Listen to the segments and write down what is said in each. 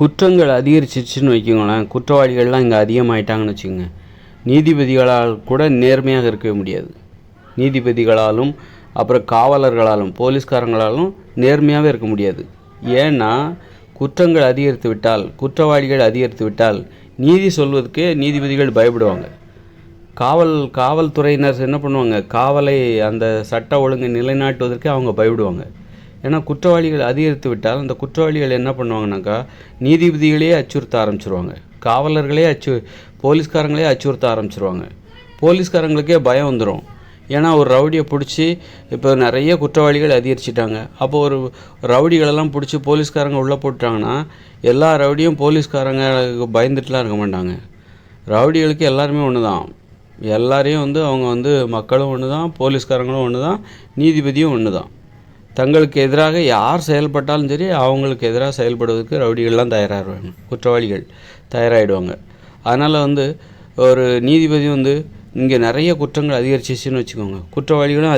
குற்றங்கள் அதிகரிச்சிச்சுன்னு வைக்கோங்களேன், குற்றவாளிகள்லாம் இங்கே அதிகமாயிட்டாங்கன்னு வச்சுக்கோங்க, நீதிபதிகளால் கூட நேர்மையாக இருக்கவே முடியாது. நீதிபதிகளாலும் அப்புறம் காவலர்களாலும் போலீஸ்காரங்களாலும் நேர்மையாகவே இருக்க முடியாது. ஏன்னா குற்றங்கள் அதிகரித்து விட்டால், குற்றவாளிகள் அதிகரித்து விட்டால் நீதி சொல்வதற்கு நீதிபதிகள் பயப்படுவாங்க. காவல்துறையினர் என்ன பண்ணுவாங்க, காவலை அந்த சட்ட ஒழுங்கை நிலைநாட்டுவதற்கு அவங்க பயப்படுவாங்க. ஏன்னா குற்றவாளிகள் அதிகரித்து விட்டால் அந்த குற்றவாளிகள் என்ன பண்ணுவாங்கனாக்கா நீதிபதிகளையே அச்சுறுத்த ஆரம்பிச்சிருவாங்க, போலீஸ்காரங்களே அச்சுறுத்த ஆரம்பிச்சிருவாங்க. போலீஸ்காரங்களுக்கே பயம் வந்துடும். ஏன்னா ஒரு ரவுடியை பிடிச்சி இப்போ நிறைய குற்றவாளிகள் அதிகரிச்சிட்டாங்க. அப்போ ஒரு ரவுடிகளெல்லாம் பிடிச்சி போலீஸ்காரங்க உள்ளே போட்டாங்கன்னா எல்லா ரவுடியும் போலீஸ்காரங்க பயந்துட்டுலாம் இருக்க மாட்டாங்க. ரவுடிகளுக்கு எல்லாருமே ஒன்று தான், எல்லாரையும் அவங்க மக்களும் ஒன்று தான், போலீஸ்காரங்களும் ஒன்று தான், நீதிபதியும் ஒன்று தான். தங்களுக்கு எதிராக யார் செயல்பட்டாலும் சரி அவங்களுக்கு எதிராக செயல்படுவதற்கு ரவுடிகள்லாம் தயாராகிடுவாங்க, குற்றவாளிகள் தயாராகிடுவாங்க. அதனால் ஒரு நீதிபதி இங்கே நிறைய குற்றங்கள் அதிகரிச்சிச்சுன்னு வச்சுக்கோங்க, குற்றவாளிகளும்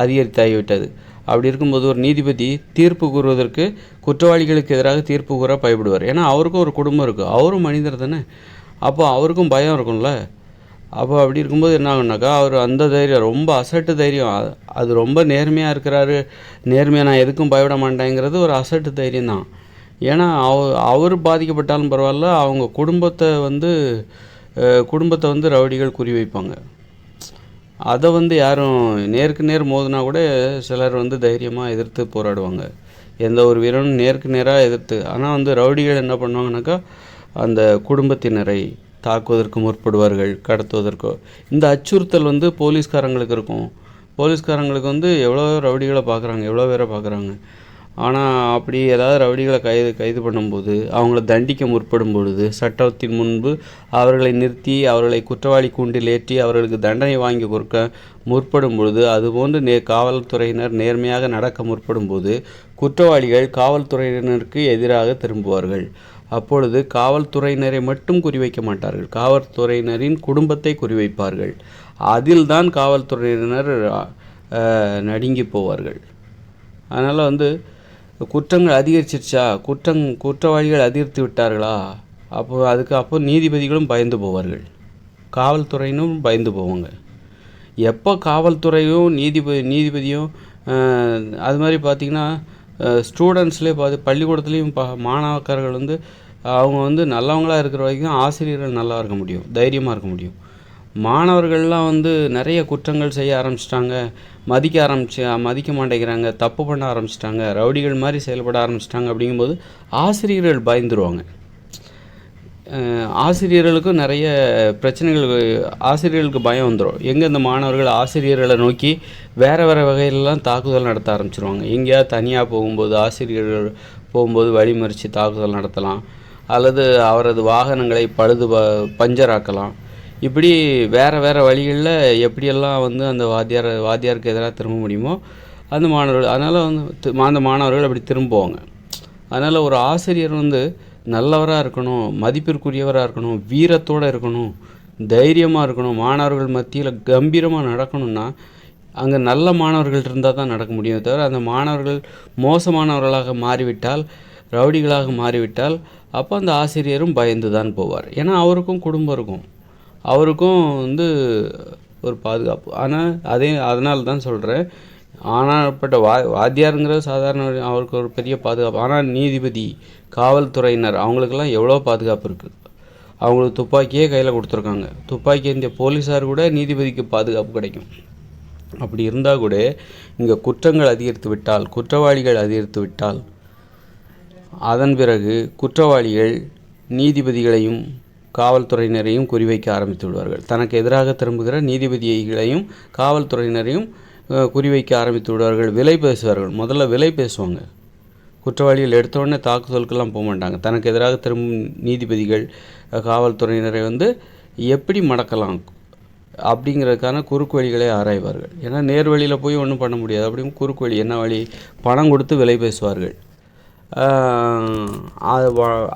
அதிகரித்தாகிவிட்டது. அப்படி இருக்கும்போது ஒரு நீதிபதி தீர்ப்பு கூறுவதற்கு குற்றவாளிகளுக்கு எதிராக தீர்ப்பு கூற பயப்படுவார். ஏன்னா அவருக்கும் ஒரு குடும்பம் இருக்குது, அவரும் மனிதர் தானே, அப்போ அவருக்கும் பயம் இருக்கும்ல. அப்போ அப்படி இருக்கும்போது என்ன ஆகுனாக்கா அவர் அந்த தைரியம், ரொம்ப அசட்டு தைரியம், அது ரொம்ப நேர்மையாக இருக்கிறாரு, நேர்மையாக நான் எதுக்கும் பயப்பட மாட்டேங்கிறது ஒரு அசட்டு தைரியம் தான். ஏன்னா அவர் பாதிக்கப்பட்டாலும் பரவாயில்ல, அவங்க குடும்பத்தை ரவுடிகள் குறிவைப்பாங்க. அதை யாரும் நேருக்கு நேர் மோதினா கூட சிலர் தைரியமாக எதிர்த்து போராடுவாங்க, எந்த ஒரு வீரனும் நேருக்கு நேராக எதிர்த்து. ஆனால் ரவுடிகள் என்ன பண்ணுவாங்கனாக்கா அந்த குடும்பத்தினரை தாக்குவதற்கு முற்படுவார்கள், கடத்துவதற்கோ. இந்த அச்சுறுத்தல் போலீஸ்காரங்களுக்கு இருக்கும். போலீஸ்காரங்களுக்கு எவ்வளோ ரவுடிகளை பார்க்குறாங்க, எவ்வளோ பேரை பார்க்குறாங்க. ஆனால் அப்படி ஏதாவது ரவுடிகளை கைது பண்ணும்போது, அவங்கள தண்டிக்க முற்படும் பொழுது, சட்டத்தின் முன்பு அவர்களை நிறுத்தி அவர்களை குற்றவாளி கூண்டில் ஏற்றி அவர்களுக்கு தண்டனை வாங்கி கொடுக்க முற்படும் பொழுது, அதுபோன்று காவல்துறையினர் நேர்மையாக நடக்க முற்படும் போது குற்றவாளிகள் காவல்துறையினருக்கு எதிராக திரும்புவார்கள். அப்பொழுது காவல்துறையினரை மட்டும் குறிவைக்க மாட்டார்கள், காவல்துறையினரின் குடும்பத்தை குறிவைப்பார்கள். அதில்தான் காவல்துறையினர் நடுங்கி போவார்கள். அதனால் குற்றங்கள் அதிகரிச்சிருச்சா, குற்றவாளிகள் அதிகரித்து விட்டார்களா, அப்போ நீதிபதிகளும் பயந்து போவார்கள், காவல்துறையினும் பயந்து போவாங்க. எப்போ காவல்துறையும் நீதிபதியும் அது மாதிரி பார்த்திங்கன்னா ஸ்டூடெண்ட்ஸ்லேயே பள்ளிக்கூடத்துலேயும் மாணாக்கர்கள் அவங்க நல்லவங்களாக இருக்கிற வரைக்கும் ஆசிரியர்கள் நல்லா இருக்க முடியும், தைரியமாக இருக்க முடியும். மாணவர்கள்லாம் நிறைய குற்றங்கள் செய்ய ஆரம்பிச்சிட்டாங்க, மதிக்க மாட்டேங்கிறாங்க, தப்பு பண்ண ஆரம்பிச்சிட்டாங்க, ரவுடிகள் மாதிரி செயல்பட ஆரம்பிச்சிட்டாங்க. அப்படிங்கும்போது ஆசிரியர்கள் பயந்துருவாங்க. ஆசிரியர்களுக்கும் நிறைய பிரச்சனைகள், ஆசிரியர்களுக்கு பயம் வந்துடும். எங்கே இந்த மாணவர்கள் ஆசிரியர்களை நோக்கி வேறு வகையிலலாம் தாக்குதல் நடத்த ஆரம்பிச்சிருவாங்க. எங்கேயாவது தனியாக போகும்போது ஆசிரியர்கள் போகும்போது வழிமறித்து தாக்குதல் நடத்தலாம், அல்லது அவரது வாகனங்களை பஞ்சராக்கலாம். இப்படி வேறு வழிகளில் எப்படியெல்லாம் அந்த வாத்தியாருக்கு எதிராக திரும்ப முடியுமோ அந்த மாணவர்கள், அதனால் அந்த மாணவர்கள் அப்படி திரும்புவாங்க. அதனால் ஒரு ஆசிரியர் நல்லவராக இருக்கணும், மதிப்பிற்குரியவராக இருக்கணும், வீரத்தோடு இருக்கணும், தைரியமாக இருக்கணும், மாணவர்கள் மத்தியில் கம்பீரமாக நடக்கணும்னா அங்கே நல்ல மாணவர்கள் இருந்தால் தான் நடக்க முடியும். தவிர அந்த மாணவர்கள் மோசமானவர்களாக மாறிவிட்டால், ரவுடிகளாக மாறிவிட்டால், அப்போ அந்த ஆசிரியரும் பயந்து தான் போவார். ஏன்னா அவருக்கும் குடும்பம் இருக்கும், அவருக்கும் ஒரு பாதுகாப்பு. ஆனால் அதனால தான் சொல்கிறேன், ஆனால்பட்ட வாத்தியாருங்கிற சாதாரண அவருக்கு ஒரு பெரிய பாதுகாப்பு. ஆனால் நீதிபதி, காவல்துறையினர் அவங்களுக்கெல்லாம் எவ்வளோ பாதுகாப்பு இருக்குது. அவங்களுக்கு துப்பாக்கியே கையில் கொடுத்துருக்காங்க, துப்பாக்கி ஏந்திய போலீஸார் கூட நீதிபதிக்கு பாதுகாப்பு கிடைக்கும். அப்படி இருந்தால் கூட இங்கே குற்றங்கள் அதிகரித்து விட்டால், குற்றவாளிகள் அதிகரித்து விட்டால், அதன் பிறகு குற்றவாளிகள் நீதிபதிகளையும் காவல்துறையினரையும் குறிவைக்க ஆரம்பித்து விடுவார்கள். தனக்கு எதிராக திரும்புகிற நீதிபதிகளையும் காவல்துறையினரையும் குறிவைக்க ஆரம்பித்து விடுவார்கள். விலை பேசுவார்கள், முதல்ல விலை பேசுவாங்க. குற்றவாளிகள் எடுத்தோடனே தாக்குதலுக்கெல்லாம் போக மாட்டாங்க. தனக்கு எதிராக திரும்பும் நீதிபதிகள் காவல்துறையினரை எப்படி மடக்கலாம் அப்படிங்கிறதுக்கான குறுக்கு வழிகளை ஆராய்வார்கள். ஏன்னா நேர் வழியில் போய் ஒன்றும் பண்ண முடியாது. அப்படியும் குறுக்கு வழி, என்ன வழி, பணம் கொடுத்து விலை பேசுவார்கள்.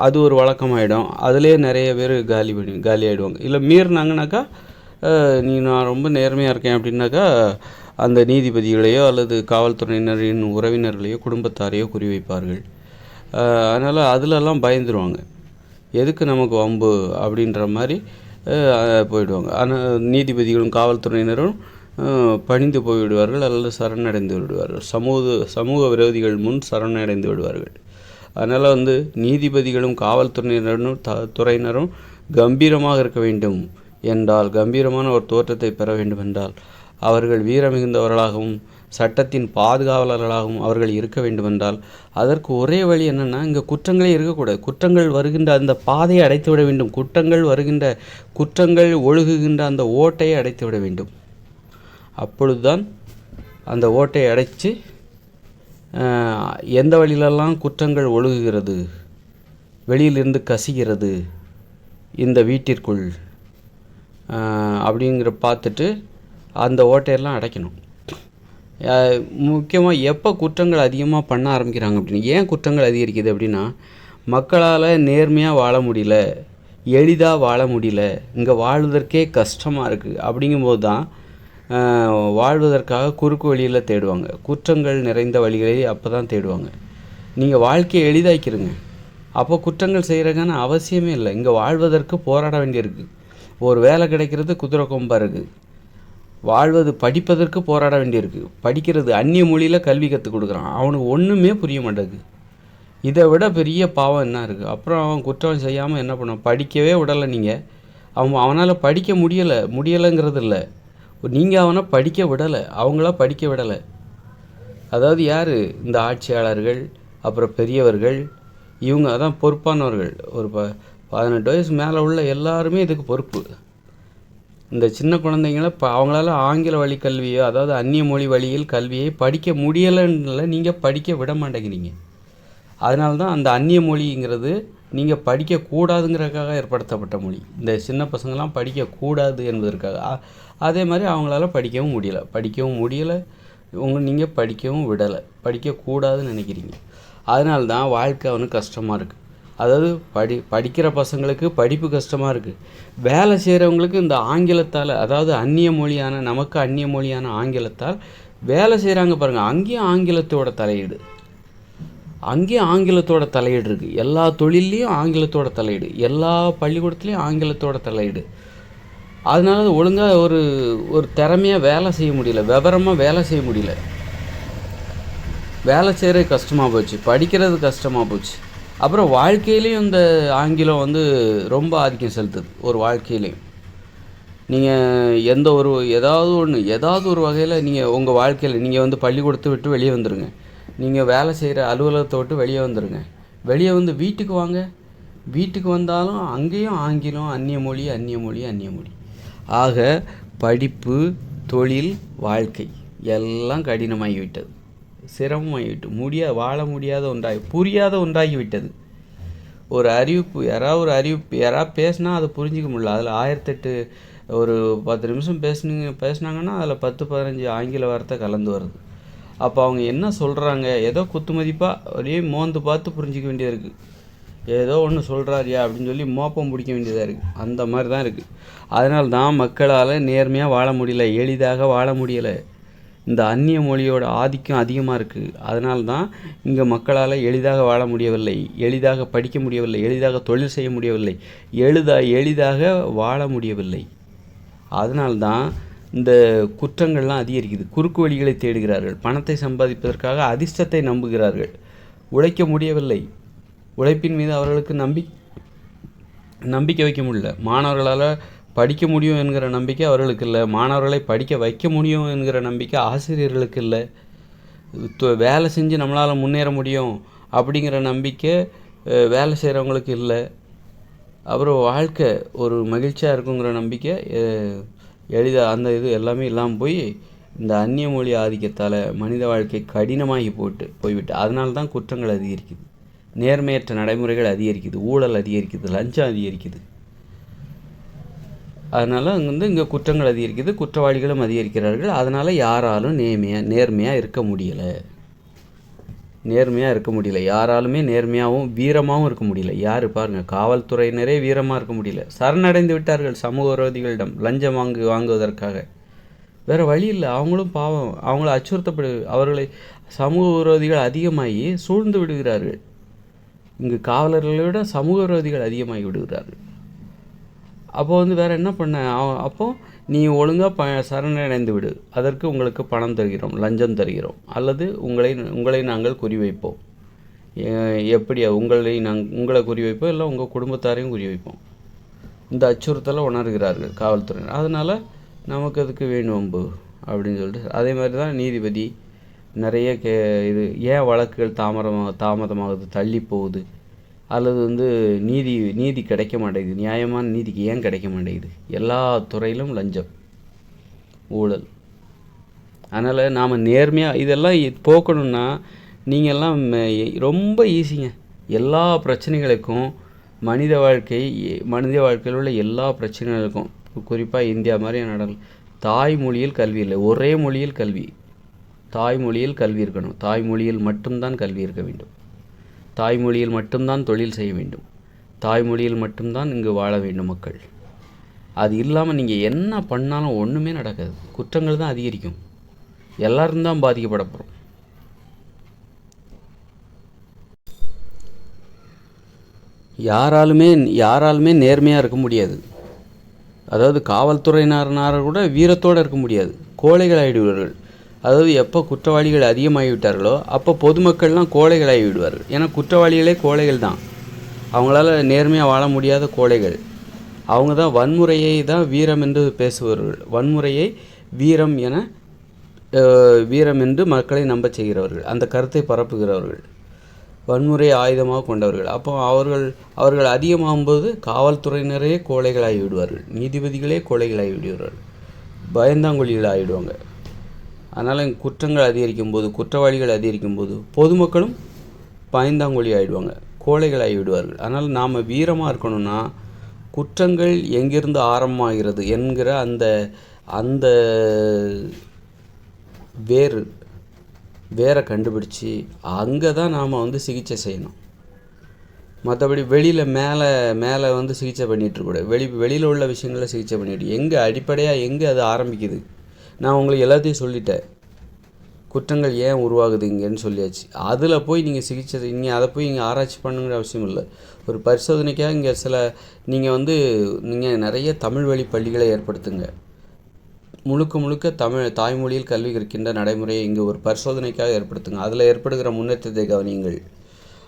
அது ஒரு வழக்கமாகிடும். அதிலே நிறைய பேர் காலி ஆகிடுவாங்க. இல்லை மீறினாங்கனாக்கா, நான் ரொம்ப நேர்மையாக இருக்கேன் அப்படின்னாக்கா அந்த நீதிபதிகளையோ அல்லது காவல்துறையினரின் உறவினர்களையோ குடும்பத்தாரையோ குறிவைப்பார்கள். அதனால் அதிலெல்லாம் பயந்துருவாங்க. எதுக்கு நமக்கு வம்பு அப்படின்ற மாதிரி போயிடுவாங்க. ஆனால் நீதிபதிகளும் காவல்துறையினரும் பணிந்து போய்விடுவார்கள் அல்லது சரணடைந்து விடுவார்கள். சமூக விரோதிகள் முன் சரணடைந்து விடுவார்கள். அதனால் நீதிபதிகளும் காவல்துறையினரும் துறையினரும் கம்பீரமாக இருக்க வேண்டும் என்றால், கம்பீரமான ஒரு தோற்றத்தை பெற வேண்டும் என்றால், அவர்கள் வீரமிகுந்தவர்களாகவும் சட்டத்தின் பாதுகாவலர்களாகவும் அவர்கள் இருக்க வேண்டுமென்றால், அதற்கு ஒரே வழி என்னென்னா, இங்கே குற்றங்களே இருக்கக்கூடாது. குற்றங்கள் வருகின்ற அந்த பாதையை அடைத்து விட வேண்டும். குற்றங்கள் ஒழுகுகின்ற அந்த ஓட்டையை அடைத்து விட வேண்டும். அப்பொழுது தான் அந்த ஓட்டையை அடைத்து எந்த வழியிலெல்லாம் குற்றங்கள் ஒழுகுகிறது, வெளியிலிருந்து கசிகிறது இந்த வீட்டிற்குள் அப்படிங்கிற பார்த்துட்டு அந்த ஓட்டையெல்லாம் அடைக்கணும். முக்கியமாக எப்போ குற்றங்கள் அதிகமாக பண்ண ஆரம்பிக்கிறாங்க அப்படின்னு, ஏன் குற்றங்கள் அதிகரிக்குது அப்படின்னா, மக்களால் நேர்மையாக வாழ முடியல, எளிதாக வாழ முடியல, இங்கே வாழ்வதற்கே கஷ்டமாக இருக்குது. அப்படிங்கும்போது தான் வாழ்வதற்காக குறுக்கு வழியில் தேடுவாங்க. குற்றங்கள் நிறைந்த வழிகளை அப்போ தான் தேடுவாங்க. நீங்கள் வாழ்க்கையை எளிதாக்கிடுங்க, அப்போ குற்றங்கள் செய்கிறதுக்கான அவசியமே இல்லை. இங்கே வாழ்வதற்கு போராட வேண்டியிருக்கு. ஒரு வேலை கிடைக்கிறது குதிரை கொம்பாக இருக்குது. படிப்பதற்கு போராட வேண்டியிருக்கு. படிக்கிறது அந்நிய மொழியில் கல்வி கற்றுக் கொடுக்குறான், அவனுக்கு ஒன்றுமே புரிய மாட்டேங்குது. இதை விட பெரிய பாவம் என்ன இருக்குது? அப்புறம் அவன் குற்றம் செய்யாமல் என்ன பண்ணுவான்? படிக்கவே விடலை நீங்கள். அவனால் படிக்க முடியலைங்கிறது இல்லை, நீங்கள் அவனை படிக்க விடலை, அவங்கள படிக்க விடலை. அதாவது யார்? இந்த ஆட்சியாளர்கள், அப்புறம் பெரியவர்கள், இவங்க அதான் பொறுப்பானவர்கள். ஒரு 18 வயசு மேலே உள்ள எல்லாருமே இதுக்கு பொறுப்பு. இந்த சின்ன குழந்தைங்கள அவங்களால ஆங்கில வழி கல்வியோ, அதாவது அந்நிய மொழி வழியில் கல்வியை படிக்க முடியலைன்னு நீங்கள் படிக்க விட மாட்டேங்கிறீங்க. அதனால தான் அந்த அந்நிய மொழிங்கிறது நீங்கள் படிக்கக்கூடாதுங்கிறதுக்காக ஏற்படுத்தப்பட்ட மொழி. இந்த சின்ன பசங்கள்லாம் படிக்கக்கூடாது என்பதற்காக. அதே மாதிரி அவங்களால படிக்கவும் முடியலை, நீங்கள் படிக்கவும் விடலை, படிக்கக்கூடாதுன்னு நினைக்கிறீங்க. அதனால தான் வாழ்க்கை அவனுக்கு கஷ்டமாக இருக்குது. அதாவது படிக்கிற பசங்களுக்கு படிப்பு கஷ்டமாக இருக்குது. வேலை செய்கிறவங்களுக்கு இந்த ஆங்கிலத்தால், அதாவது நமக்கு அந்நிய மொழியான ஆங்கிலத்தால் வேலை செய்கிறாங்க பாருங்கள், அங்கேயும் ஆங்கிலத்தோட தலையீடு இருக்குது. எல்லா தொழிலையும் ஆங்கிலத்தோட தலையீடு, எல்லா பள்ளிக்கூடத்துலேயும் ஆங்கிலத்தோட தலையீடு. அதனால ஒழுங்காக ஒரு திறமையாக வேலை செய்ய முடியல, விவரமாக வேலை செய்ய முடியல. வேலை செய்கிறது கஷ்டமாக போச்சு, படிக்கிறது கஷ்டமாக போச்சு. அப்புறம் வாழ்க்கையிலையும் இந்த ஆங்கிலம் ரொம்ப ஆதிக்கம் செலுத்துது. ஒரு வாழ்க்கையிலையும் நீங்கள் ஏதாவது ஒரு வகையில் நீங்கள் உங்கள் வாழ்க்கையில் நீங்கள் பள்ளிக்கூடத்தை விட்டு வெளியே வந்துடுங்க, நீங்கள் வேலை செய்கிற அலுவலகத்தை விட்டு வெளியே வந்துடுங்க. வெளியே வீட்டுக்கு வாங்க, வீட்டுக்கு வந்தாலும் அங்கேயும் ஆங்கிலம், அந்நிய மொழி. ஆக படிப்பு, தொழில், வாழ்க்கை எல்லாம் கடினமாகிவிட்டது, சிரமமாகிவிட்டு, வாழ முடியாத புரியாத ஒன்றாகிவிட்டது. யாராவது பேசினா அதை புரிஞ்சிக்க முடியல. அதில் 1008 ஒரு 10 நிமிஷம் பேசுனாங்கன்னா அதில் 10-15 ஆங்கில வார்த்தை கலந்து வருது. அப்போ அவங்க என்ன சொல்கிறாங்க, ஏதோ குத்துமதிப்பாக அப்படியே மோந்து பார்த்து புரிஞ்சிக்க வேண்டியதாக இருக்குது. ஏதோ ஒன்று சொல்கிறாரியா அப்படின்னு சொல்லி மோப்பம் பிடிக்க வேண்டியதாக இருக்குது. அந்த மாதிரி தான் இருக்குது. அதனால தான் மக்களால் நேர்மையாக வாழ முடியல, எளிதாக வாழ முடியலை. இந்த அந்நிய மொழியோட ஆதிக்கம் அதிகமாக இருக்குது. அதனால தான் இங்கே மக்களால் எளிதாக வாழ முடியவில்லை, எளிதாக படிக்க முடியவில்லை, எளிதாக தொழில் செய்ய முடியவில்லை, எளிதாக வாழ முடியவில்லை. அதனால்தான் இந்த குற்றங்கள்லாம் அதிகரிக்குது. குறுக்கு வழிகளை தேடுகிறார்கள், பணத்தை சம்பாதிப்பதற்காக அதிர்ஷ்டத்தை நம்புகிறார்கள். உழைக்க முடியவில்லை, உழைப்பின் மீது அவர்களுக்கு நம்பிக்கை வைக்க முடியல. மாணவர்களால் படிக்க முடியும் என்கிற நம்பிக்கை அவர்களுக்கு இல்லை, மாணவர்களை படிக்க வைக்க முடியும் என்கிற நம்பிக்கை ஆசிரியர்களுக்கு இல்லை. வேலை செஞ்சு நம்மளால் முன்னேற முடியும் அப்படிங்கிற நம்பிக்கை வேலை செய்கிறவங்களுக்கு இல்லை. அப்புறம் வாழ்க்கை ஒரு மகிழ்ச்சியாக இருக்குங்கிற நம்பிக்கை எளிதாக அந்த இது எல்லாமே இல்லாமல் போய் இந்த அந்நிய மொழி ஆதிக்கத்தால் மனித வாழ்க்கை கடினமாகி போய்விட்டு அதனால தான் குற்றங்கள் அதிகரிக்குது, நேர்மையற்ற நடைமுறைகள் அதிகரிக்குது, ஊழல் அதிகரிக்குது, லஞ்சம் அதிகரிக்குது. அதனால் இங்கே குற்றங்கள் அதிகரிக்குது, குற்றவாளிகளும் அதிகரிக்கிறார்கள். அதனால் யாராலும் நேர்மையாக இருக்க முடியல, யாராலுமே நேர்மையாகவும் வீரமாகவும் இருக்க முடியல. யார் பாருங்கள், காவல்துறையினரே வீரமாக இருக்க முடியல, சரணடைந்து விட்டார்கள் சமூக விரோதிகளிடம் லஞ்சம் வாங்குவதற்காக. வேறு வழி இல்லை, அவங்களும் பாவம், அவங்கள அவர்களை சமூக விரோதிகள் அதிகமாகி சூழ்ந்து விடுகிறார்கள். இங்கு காவலர்களை விட சமூக விரோதிகள் அதிகமாகி விடுகிறார்கள். அப்போ வந்து வேறு என்ன பண்ண, அப்போது நீ ஒழுங்காக சரணடைந்து விடு, அதற்கு உங்களுக்கு பணம் தருகிறோம், லஞ்சம் தருகிறோம், அல்லது உங்களை நாங்கள் குறிவைப்போம். எப்படி உங்களை குறிவைப்போம், இல்லை உங்கள் குடும்பத்தாரையும் குறிவைப்போம். இந்த அச்சுறுத்தலை உணர்கிறார்கள் காவல்துறையினர். அதனால் நமக்கு அதுக்கு வேணும் வம்பு அப்படின்னு சொல்லிட்டு, அதே மாதிரி தான் நீதிபதி நிறைய இது ஏன் வழக்குகள் தாமதமாகுது, தள்ளி போகுது, அல்லது வந்து நீதி கிடைக்க மாட்டேங்குது, நியாயமான நீதிக்கு ஏன் கிடைக்க மாட்டேங்குது? எல்லா துறையிலும் லஞ்சம், ஊழல். அதனால் நாம் நேர்மையாக இதெல்லாம் போக்கணுன்னா நீங்கள்லாம் ரொம்ப ஈஸிங்க. எல்லா பிரச்சனைகளுக்கும் மனித வாழ்க்கையில் உள்ள எல்லா பிரச்சனைகளுக்கும், குறிப்பாக இந்தியா மாதிரி நடக்கும், தாய்மொழியில் கல்வி இல்லை. ஒரே மொழியில் கல்வி, தாய்மொழியில் கல்வி இருக்கணும். தாய்மொழியில் மட்டும்தான் கல்வி இருக்க வேண்டும். தாய்மொழியில் மட்டும்தான் தொழில் செய்ய வேண்டும். தாய்மொழியில் மட்டும்தான் இங்கு வாழ வேண்டும் மக்கள். அது இல்லாமல் நீங்கள் என்ன பண்ணாலும் ஒன்றுமே நடக்காது. குற்றங்கள் தான் அதிகரிக்கும். எல்லாரும் தான் பாதிக்கப்பட போகிறோம். யாராலுமே நேர்மையாக இருக்க முடியாது. அதாவது காவல்துறையினரால் கூட வீரத்தோடு இருக்க முடியாது. கோழைகள் ஆகிடுவார்கள். அதாவது எப்போ குற்றவாளிகள் அதிகமாகிவிட்டார்களோ அப்போ பொதுமக்கள்லாம் கோழைகளாகி விடுவார்கள். ஏன்னா குற்றவாளிகளே கோழைகள் தான். அவங்களால நேர்மையாக வாழ முடியாத கோழைகள். அவங்க தான் வன்முறையை தான் வீரம் என்று பேசுபவர்கள். வன்முறையை வீரம் என்று மக்களை நம்ப செய்கிறவர்கள், அந்த கருத்தை பரப்புகிறவர்கள், வன்முறை ஆயுதமாக கொண்டவர்கள். அப்போ அவர்கள் அதிகமாகும்போது காவல்துறையினரே கோழைகளாகி விடுவார்கள், நீதிபதிகளே கோழைகளாகி விடுவார்கள், பயந்தாங்கொழிகள் ஆகிடுவாங்க. அதனால் குற்றங்கள் அதிகரிக்கும் போது, குற்றவாளிகள் அதிகரிக்கும் போது பொதுமக்களும் பயந்தாங்கொழி ஆகிடுவாங்க, கோழைகள் ஆகி விடுவார்கள். அதனால் நாம் வீரமாக இருக்கணும்னா குற்றங்கள் எங்கிருந்து ஆரம்பமாகிறது என்கிற அந்த வேரை கண்டுபிடிச்சி அங்கே தான் நாம் வந்து சிகிச்சை செய்யணும். மற்றபடி வெளியில் மேலே வந்து சிகிச்சை பண்ணிகிட்ருக்கூடாது. வெளியில் உள்ள விஷயங்களில் சிகிச்சை பண்ணிட்டு எங்கே அது ஆரம்பிக்குது. நான் உங்களுக்கு எல்லாத்தையும் சொல்லிட்டேன். குற்றங்கள் ஏன் உருவாகுது இங்கேன்னு சொல்லியாச்சு. அதில் போய் நீங்கள் அதை போய் இங்கே ஆராய்ச்சி பண்ணுங்கிற அவசியம் இல்லை. ஒரு பரிசோதனைக்காக இங்கே நீங்கள் நிறைய தமிழ் வழி பள்ளிகளை ஏற்படுத்துங்க. முழுக்க தாய்மொழியில் கல்வி கற்கின்ற நடைமுறையை இங்கே ஒரு பரிசோதனைக்காக ஏற்படுத்துங்க. அதில் ஏற்படுகிற முன்னேற்றத்தை கவனியுங்கள்.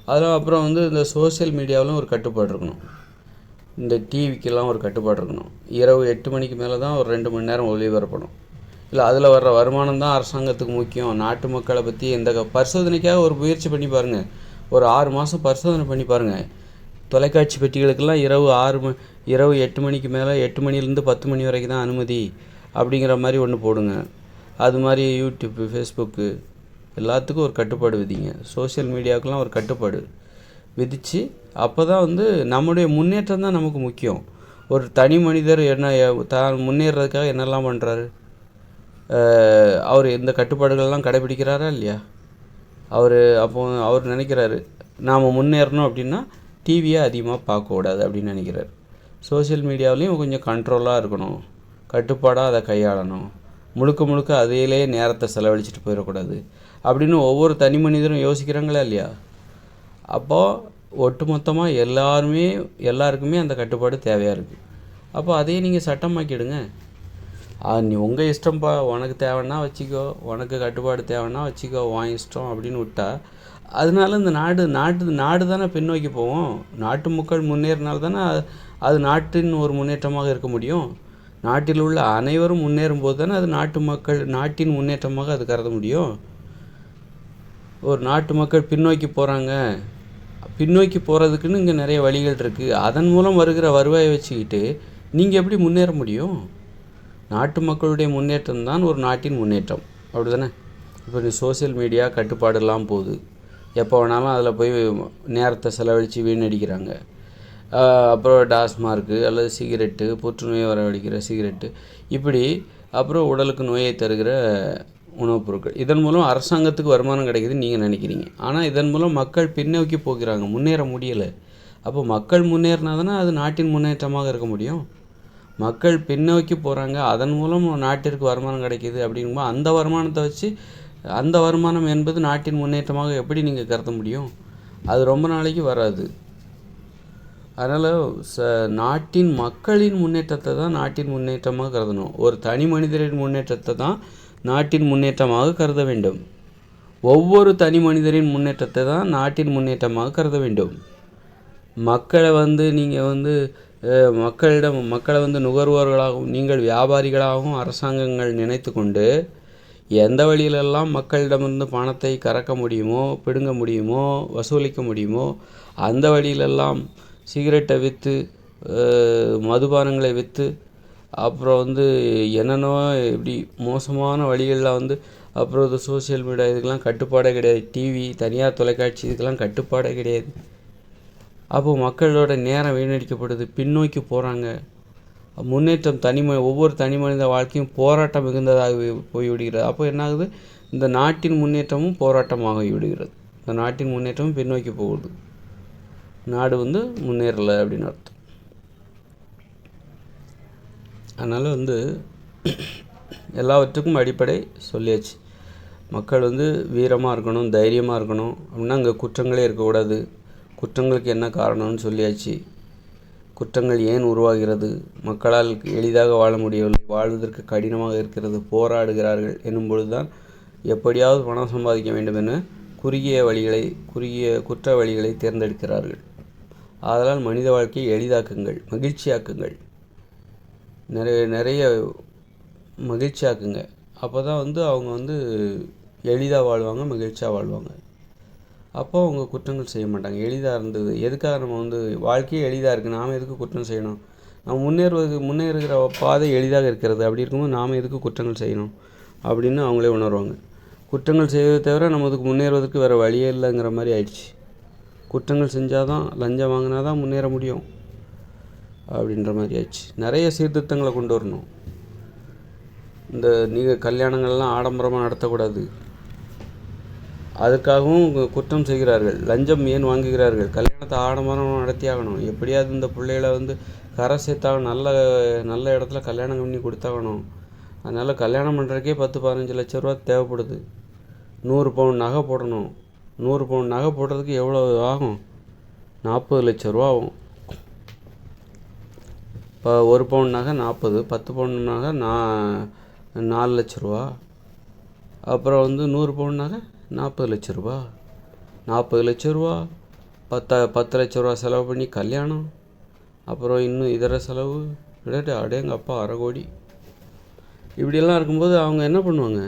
அதெல்லாம் அப்புறம் வந்து இந்த சோசியல் மீடியாவிலும் ஒரு கட்டுப்பாடு இருக்கணும். இந்த டிவிக்கெல்லாம் ஒரு கட்டுப்பாடு இருக்கணும். இரவு 8 மணிக்கு மேலே தான் ஒரு 2 மணி நேரம் ஒளிபரப்பணும். இல்லை அதில் வர்ற வருமானம் தான் அரசாங்கத்துக்கு முக்கியம். நாட்டு மக்களை பற்றி பரிசோதனைக்காக ஒரு முயற்சி பண்ணி பாருங்கள். ஒரு 6 மாதம் பரிசோதனை பண்ணி பாருங்கள். தொலைக்காட்சி பெட்டிகளுக்கெல்லாம் இரவு 8 மணிக்கு மேலே 8 மணிலேருந்து 10 மணி வரைக்கும் தான் அனுமதி அப்படிங்கிற மாதிரி ஒன்று போடுங்க. அது மாதிரி யூடியூப்பு, ஃபேஸ்புக்கு எல்லாத்துக்கும் ஒரு கட்டுப்பாடு விதிங்க. சோஷியல் மீடியாவுக்கெல்லாம் ஒரு கட்டுப்பாடு விதித்து, அப்போ தான் வந்து நம்முடைய முன்னேற்றம் தான் நமக்கு முக்கியம். ஒரு தனி மனிதர் தான் முன்னேறதுக்காக என்னெல்லாம் பண்ணுறாரு, அவர் இந்த கட்டுப்பாடுகள்லாம் கடைபிடிக்கிறாரா இல்லையா? அவர் நினைக்கிறாரு நாம் முன்னேறணும் அப்படின்னா டிவியை அதிகமாக பார்க்கக்கூடாது அப்படின்னு நினைக்கிறார். சோஷியல் மீடியாவிலையும் கொஞ்சம் கண்ட்ரோலாக இருக்கணும், கட்டுப்பாடாக அதை கையாளணும், முழுக்க அதையிலே நேரத்தை செலவழிச்சிட்டு போயிடக்கூடாது அப்படின்னு ஒவ்வொரு தனி மனிதரும் யோசிக்கிறாங்களா இல்லையா? அப்போது ஒட்டுமொத்தமாக எல்லாருக்குமே அந்த கட்டுப்பாடு தேவையாக இருக்குது. அப்போ அதையே நீங்கள் சட்டமாக்கிடுங்க. நீ உங்கள் இஷ்டம்ப்பா, உனக்கு தேவைன்னா வச்சுக்கோ, உனக்கு கட்டுப்பாடு தேவைன்னா வச்சுக்கோ, உன் இஷ்டம் அப்படின்னு விட்டா, அதனால இந்த நாடு தானே பின்னோக்கி போவோம். நாட்டு மக்கள் முன்னேறினால தானே அது நாட்டின் ஒரு முன்னேற்றமாக இருக்க முடியும். நாட்டில் உள்ள அனைவரும் முன்னேறும் போது தானே அது நாட்டின் முன்னேற்றமாக அது கருத முடியும். ஒரு நாட்டு மக்கள் பின்னோக்கி போகிறதுக்குன்னு இங்கே நிறைய வழிகள் இருக்குது. அதன் மூலம் வருகிற வருவாயை வச்சுக்கிட்டு நீங்கள் எப்படி முன்னேற முடியும்? நாட்டு மக்களுடைய முன்னேற்றம் தான் ஒரு நாட்டின் முன்னேற்றம், அப்படி தானே? இப்போ நீ சோசியல் மீடியா கட்டுப்பாடு இல்லாமல் போகுது. எப்போ வேணாலும் அதில் போய் நேரத்தை செலவழித்து வீணடிக்கிறாங்க. அப்புறம் டாஸ்மார்க்கு அல்லது சிகரெட்டு, புற்றுநோயை வரவழைக்கிற சிகரெட்டு, இப்படி அப்புறம் உடலுக்கு நோயை தருகிற உணவுப் பொருட்கள். இதன் மூலம் அரசாங்கத்துக்கு வருமானம் கிடைக்குதுன்னு நீங்கள் நினைக்கிறீங்க. ஆனால் இதன் மூலம் மக்கள் பின்னோக்கி போகிறாங்க, முன்னேற முடியலை. அப்போ மக்கள் முன்னேறினா தானே அது நாட்டின் முன்னேற்றமாக இருக்க முடியும். மக்கள் பின்னோக்கி போகிறாங்க, அதன் மூலம் நாட்டிற்கு வருமானம் கிடைக்கிது அப்படிங்கும்போது அந்த வருமானத்தை வச்சு, அந்த வருமானம் என்பது நாட்டின் முன்னேற்றமாக எப்படி நீங்கள் கருத முடியும்? அது ரொம்ப நாளைக்கு வராது. அதனால் நாட்டின் மக்களின் முன்னேற்றத்தை தான் நாட்டின் முன்னேற்றமாக கருதணும். ஒரு தனி மனிதரின் முன்னேற்றத்தை தான் நாட்டின் முன்னேற்றமாக கருத வேண்டும். ஒவ்வொரு தனி மனிதரின் முன்னேற்றத்தை தான் நாட்டின் முன்னேற்றமாக கருத வேண்டும். மக்களை நீங்கள் மக்களை நுகர்வோர்களாகவும் நீங்கள் வியாபாரிகளாகவும் அரசாங்கங்கள் நினைத்து கொண்டு எந்த வழியிலெல்லாம் மக்களிடமிருந்து பணத்தை கறக்க முடியுமோ, பிடுங்க முடியுமோ, வசூலிக்க முடியுமோ அந்த வழியிலெல்லாம் சிகரெட்டை விற்று, மதுபானங்களை விற்று, அப்புறம் என்னென்னோ இப்படி மோசமான வழிகளில் அப்புறம் இது சோசியல் மீடியா இதுக்கெல்லாம் கட்டுப்பாடே கிடையாது. டிவி, தனியார் தொலைக்காட்சி இதுக்கெல்லாம் கட்டுப்பாடே கிடையாது. அப்போது மக்களோட நேரம் வீணடிக்கப்படுது, பின்னோக்கி போகிறாங்க. முன்னேற்றம் ஒவ்வொரு தனி மனித வாழ்க்கையும் போராட்டம் மிகுந்ததாக போய்விடுகிறது. அப்போ என்னாகுது, இந்த நாட்டின் முன்னேற்றமும் போராட்டமாக விடுகிறது. இந்த நாட்டின் முன்னேற்றமும் பின்னோக்கி போகுது. நாடு முன்னேறலை அப்படின்னு அர்த்தம். அதனால் எல்லாவற்றுக்கும் அடிப்படை சொல்லியாச்சு. மக்கள் வீரமாக இருக்கணும், தைரியமாக இருக்கணும். அப்படின்னா அங்கே குற்றங்களே இருக்கக்கூடாது. குற்றங்களுக்கு என்ன காரணம்னு சொல்லியாச்சு. குற்றங்கள் ஏன் உருவாகிறது, மக்களால் எளிதாக வாழ முடியவில்லை, வாழ்வதற்கு கடினமாக இருக்கிறது, போராடுகிறார்கள் என்னும் பொழுதுதான் எப்படியாவது பணம் சம்பாதிக்க வேண்டும் என குறுகிய குற்ற வழிகளை தேர்ந்தெடுக்கிறார்கள். ஆதலால் மனித வாழ்க்கையை எளிதாக்குங்கள், மகிழ்ச்சியாக்குங்கள், நிறைய மகிழ்ச்சியாக்குங்க. அப்போ தான் அவங்க எளிதாக வாழ்வாங்க, மகிழ்ச்சியாக வாழ்வாங்க. அப்போ அவங்க குற்றங்கள் செய்ய மாட்டாங்க. எளிதாக இருந்தது எதுக்காக நம்ம வாழ்க்கையே எளிதாக இருக்குது, நாம் எதுக்கு குற்றம் செய்யணும்? நம்ம முன்னேறுகிற பாதை எளிதாக இருக்கிறது. அப்படி இருக்கும்போது நாம் எதுக்கு குற்றங்கள் செய்யணும் அப்படின்னு அவங்களே உணர்வாங்க. குற்றங்கள் செய்வதை தவிர நமக்கு முன்னேறுவதற்கு வேறு வழியே இல்லைங்கிற மாதிரி ஆயிடுச்சு. குற்றங்கள் செஞ்சால் தான், லஞ்சம் வாங்கினா தான் முன்னேற முடியும் அப்படின்ற மாதிரி ஆயிடுச்சு. நிறைய சீர்திருத்தங்களை கொண்டு வரணும். நீங்கள் கல்யாணங்கள்லாம் ஆடம்பரமாக நடத்தக்கூடாது. அதுக்காகவும் குற்றம் செய்கிறார்கள். லஞ்சம் ஏன் வாங்குகிறார்கள்? கல்யாணத்தை ஆடம்பரமாக நடத்தியாகணும். எப்படியாவது இந்த பிள்ளைகளை கரை சேர்த்தாகணும். நல்ல இடத்துல கல்யாணம் பண்ணி கொடுத்தாகணும். அதனால் கல்யாணம் பண்ணுறதுக்கே 10-15 லட்ச ரூபா தேவைப்படுது. 100 பவுன் நகை போடணும். 100 பவுன் நகை போடுறதுக்கு எவ்வளோ ஆகும்? 40 லட்ச ரூபா ஆகும். இப்போ 1 பவுன் நகை 40, 10 பவுன் நகை 4 லட்ச ரூபா. அப்புறம் 100 பவுன் நகை 40 லட்ச ரூபா. 40 லட்ச ரூபா, 10 லட்ச ரூபா செலவு பண்ணி கல்யாணம், அப்புறம் இன்னும் இதர செலவு, அடேங்க அப்பா 1/2 கோடி. இப்படியெல்லாம் இருக்கும்போது அவங்க என்ன பண்ணுவாங்க?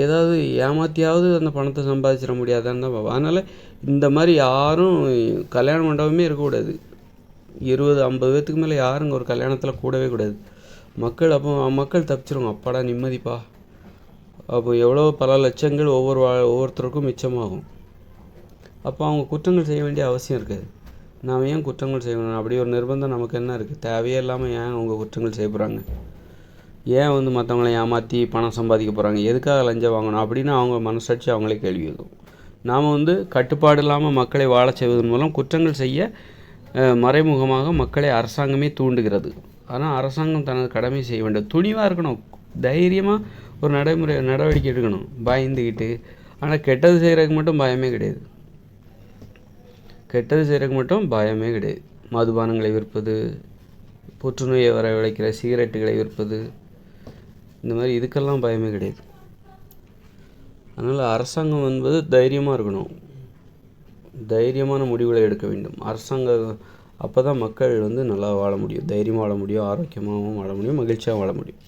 ஏதாவது ஏமாற்றியாவது அந்த பணத்தை சம்பாதிச்சிட முடியாதான்னு தான் பார்ப்போம். அதனால் இந்த மாதிரி யாரும் கல்யாண மண்டபமே இருக்கக்கூடாது. 20-50 பேர்த்துக்கு மேலே யாருங்க ஒரு கல்யாணத்தில் கூடவே கூடாது. மக்கள் தப்பிச்சிருவாங்க. அப்பாடா நிம்மதிப்பா. அப்போ எவ்வளோ பல லட்சங்கள் ஒவ்வொருத்தருக்கும் மிச்சமாகும். அப்போ அவங்க குற்றங்கள் செய்ய வேண்டிய அவசியம் இருக்காது. நாம் ஏன் குற்றங்கள் செய்யணும்? அப்படி ஒரு நிர்பந்தம் நமக்கு என்ன இருக்குது? தேவையே இல்லாமல் ஏன் அவங்க குற்றங்கள் செய்ய போகிறாங்க? ஏன் மற்றவங்களை ஏமாற்றி பணம் சம்பாதிக்க போகிறாங்க? எதுக்காக லஞ்சம் வாங்கணும் அப்படின்னு அவங்க மனசாட்சி அவங்களே கேள்வி கேட்கும். நாம் கட்டுப்பாடு இல்லாமல் மக்களை வாழ செய்வதன் மூலம் குற்றங்கள் செய்ய மறைமுகமாக மக்களை அரசாங்கமே தூண்டுகிறது. ஆனால் அரசாங்கம் தனது கடமை செய்ய வேண்டும். துணிவாக இருக்கணும், தைரியமாக ஒரு நடவடிக்கை எடுக்கணும், பயந்துக்கிட்டு. ஆனால் கெட்டது செய்கிறதுக்கு மட்டும் பயமே கிடையாது. மதுபானங்களை விற்பது, புற்றுநோயை வரவழைக்கிற சிகரெட்டுகளை விற்பது, இந்த மாதிரி இதுக்கெல்லாம் பயமே கிடையாது. அதனால் அரசாங்கம் என்பது தைரியமாக இருக்கணும், தைரியமான முடிவுகளை எடுக்க வேண்டும். அப்போ தான் மக்கள் நல்லா வாழ முடியும், தைரியமாக வாழ முடியும், ஆரோக்கியமாகவும் வாழ முடியும், மகிழ்ச்சியாக வாழ முடியும்.